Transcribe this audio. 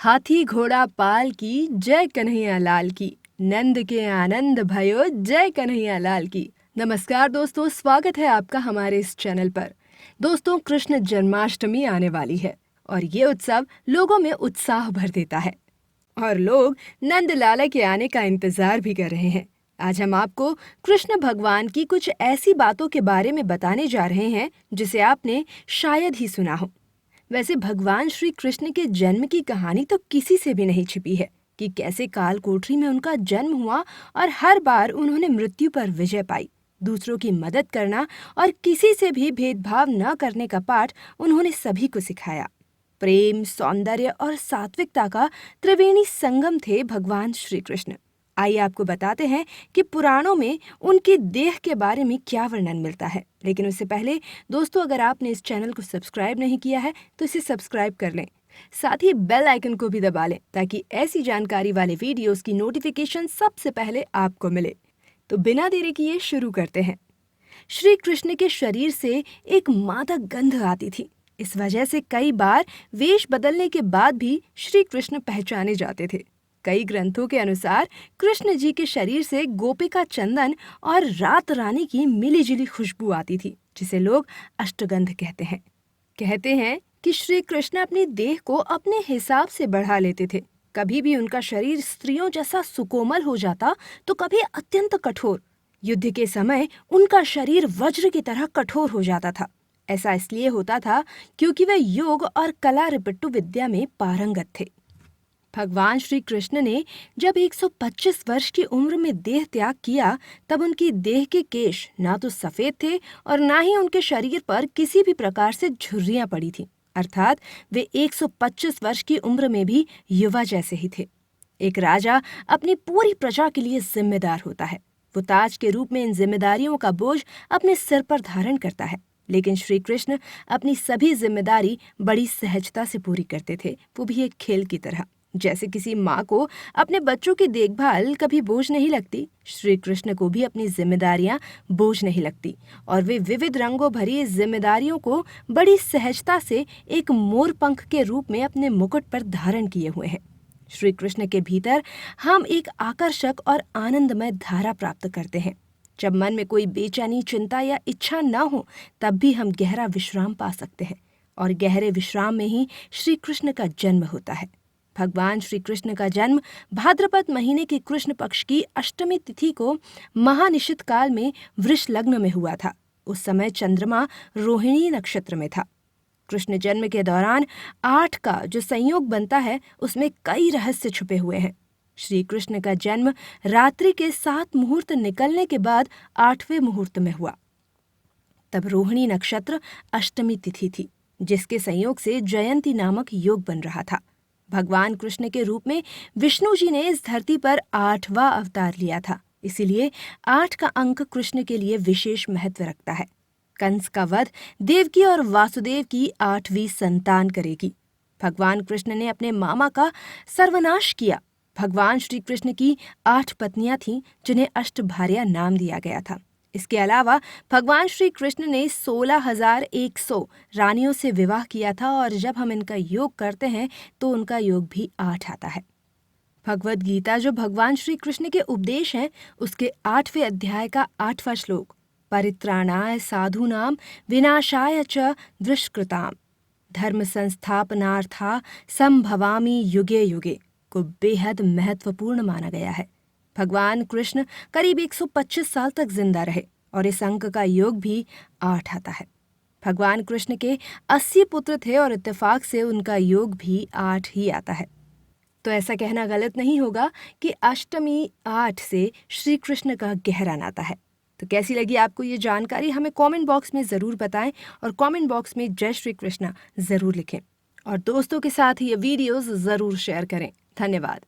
हाथी घोड़ा पाल की जय कन्हैया लाल की, नंद के आनंद भयो जय कन्हैया लाल की। नमस्कार दोस्तों, स्वागत है आपका हमारे इस चैनल पर। दोस्तों, कृष्ण जन्माष्टमी आने वाली है और ये उत्सव लोगों में उत्साह भर देता है और लोग नंद लाला के आने का इंतजार भी कर रहे हैं। आज हम आपको कृष्ण भगवान की कुछ ऐसी बातों के बारे में बताने जा रहे हैं जिसे आपने शायद ही सुना हो। वैसे भगवान श्री कृष्ण के जन्म की कहानी तो किसी से भी नहीं छिपी है कि कैसे काल कोठरी में उनका जन्म हुआ और हर बार उन्होंने मृत्यु पर विजय पाई। दूसरों की मदद करना और किसी से भी भेदभाव न करने का पाठ उन्होंने सभी को सिखाया। प्रेम, सौंदर्य और सात्विकता का त्रिवेणी संगम थे भगवान श्री कृष्ण। आइए आपको बताते हैं कि पुराणों में उनकी देह के बारे में क्या वर्णन मिलता है। लेकिन उससे पहले दोस्तों, अगर आपने इस चैनल को सब्सक्राइब नहीं किया है तो इसे सब्सक्राइब कर लें। साथ ही बेल आइकन को भी दबा लें ताकि ऐसी जानकारी वाले वीडियोस की नोटिफिकेशन सबसे पहले आपको मिले। तो बिना देरी किए शुरू करते हैं। श्री कृष्ण के शरीर से एक मादक गंध आती थी। इस वजह से कई बार वेश बदलने के बाद भी श्री कृष्ण पहचाने जाते थे। कई ग्रंथों के अनुसार कृष्ण जी के शरीर से गोपिका चंदन और रात रानी की मिलीजुली खुशबू आती थी, जिसे लोग अष्टगंध कहते हैं कि श्री कृष्ण अपनी देह को अपने हिसाब से बढ़ा लेते थे। कभी भी उनका शरीर स्त्रियों जैसा सुकोमल हो जाता तो कभी अत्यंत कठोर। युद्ध के समय उनका शरीर वज्र की तरह कठोर हो जाता था। ऐसा इसलिए होता था क्योंकि वे योग और कला रिपट्टू विद्या में पारंगत थे। भगवान श्री कृष्ण ने जब 125 वर्ष की उम्र में देह त्याग किया, तब उनकी देह के केश ना तो सफेद थे और ना ही उनके शरीर पर किसी भी प्रकार से झुर्रियां पड़ी थीं। अर्थात वे 125 वर्ष की उम्र में भी युवा जैसे ही थे। एक राजा अपनी पूरी प्रजा के लिए जिम्मेदार होता है। वो ताज के रूप में इन जिम्मेदारियों का बोझ अपने सिर पर धारण करता है। लेकिन श्री कृष्ण अपनी सभी जिम्मेदारी बड़ी सहजता से पूरी करते थे, वो भी एक खेल की तरह। जैसे किसी माँ को अपने बच्चों की देखभाल कभी बोझ नहीं लगती, श्री कृष्ण को भी अपनी जिम्मेदारियां बोझ नहीं लगती और वे विविध रंगों भरी इस जिम्मेदारियों को बड़ी सहजता से एक मोर पंख के रूप में अपने मुकुट पर धारण किए हुए हैं। श्री कृष्ण के भीतर हम एक आकर्षक और आनंदमय धारा प्राप्त करते हैं। जब मन में कोई बेचैनी, चिंता या इच्छा न हो, तब भी हम गहरा विश्राम पा सकते हैं और गहरे विश्राम में ही श्री कृष्ण का जन्म होता है। भगवान श्री कृष्ण का जन्म भाद्रपद महीने की कृष्ण पक्ष की अष्टमी तिथि को महानिशित काल में वृष लग्न में हुआ था। उस समय चंद्रमा रोहिणी नक्षत्र में था। कृष्ण जन्म के दौरान 8 का जो संयोग बनता है, उसमें कई रहस्य छुपे हुए हैं। श्री कृष्ण का जन्म रात्रि के 7 मुहूर्त निकलने के बाद 8वें मुहूर्त में हुआ। तब रोहिणी नक्षत्र अष्टमी तिथि थी, जिसके संयोग से जयंती नामक योग बन रहा था। भगवान कृष्ण के रूप में विष्णु जी ने इस धरती पर 8वां अवतार लिया था। इसीलिए 8 का अंक कृष्ण के लिए विशेष महत्व रखता है। कंस का वध देवकी और वासुदेव की 8वीं संतान करेगी। भगवान कृष्ण ने अपने मामा का सर्वनाश किया। भगवान श्री कृष्ण की 8 पत्नियां थीं, जिन्हें अष्टभार्या नाम दिया गया था। इसके अलावा भगवान श्री कृष्ण ने 16,100 रानियों से विवाह किया था और जब हम इनका योग करते हैं तो उनका योग भी 8 आता है। भगवद गीता जो भगवान श्री कृष्ण के उपदेश हैं, उसके 8वें अध्याय का 8वां श्लोक, परित्राणाय साधूनाम विनाशाय च दुष्कृताम धर्म संस्थापनार्था संभवामि युगे युगे को बेहद महत्वपूर्ण माना गया है। भगवान कृष्ण करीब 125 साल तक जिंदा रहे और इस अंक का योग भी 8 आता है। भगवान कृष्ण के 80 पुत्र थे और इत्तेफाक से उनका योग भी 8 ही आता है। तो ऐसा कहना गलत नहीं होगा कि अष्टमी 8 से श्री कृष्ण का गहरा नाता है। तो कैसी लगी आपको ये जानकारी, हमें कमेंट बॉक्स में ज़रूर बताएं और कमेंट बॉक्स में जय श्री कृष्णा ज़रूर लिखें और दोस्तों के साथ ये वीडियोस ज़रूर शेयर करें। धन्यवाद।